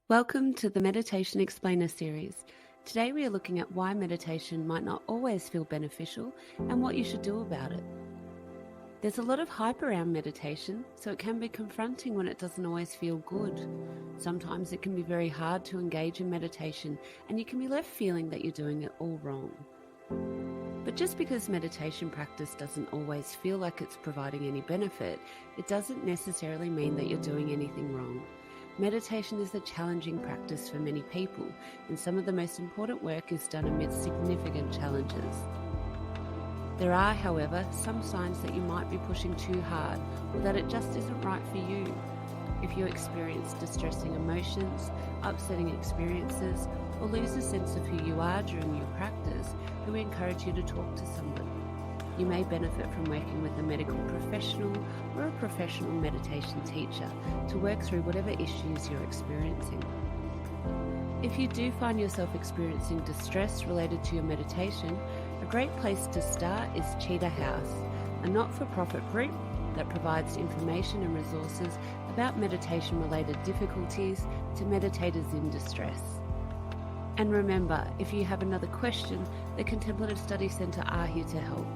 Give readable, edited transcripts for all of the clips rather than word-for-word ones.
Welcome to the Meditation Explainer series. Today we are looking at why meditation might not always feel beneficial and what you should do about it. There's a lot of hype around meditation, so it can be confronting when it doesn't always feel good. Sometimes it can be very hard to engage in meditation and you can be left feeling that you're doing it all wrong. But just because meditation practice doesn't always feel like it's providing any benefit, it doesn't necessarily mean that you're doing anything wrong. Meditation is a challenging practice for many people, and some of the most important work is done amid significant challenges. There are, however, some signs that you might be pushing too hard or that it just isn't right for you. If you experience distressing emotions, upsetting experiences, or lose a sense of who you are during your practice, then we encourage you to talk to someone. You may benefit from working with a medical professional or a professional meditation teacher to work through whatever issues you're experiencing. If you do find yourself experiencing distress related to your meditation, a great place to start is Cheetah House, a not-for-profit group that provides information and resources about meditation-related difficulties to meditators in distress. And remember, if you have another question, the Contemplative Study Centre are here to help.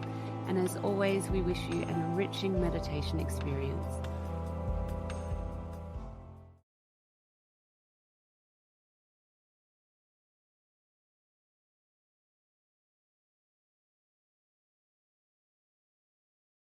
And as always, we wish you an enriching meditation experience.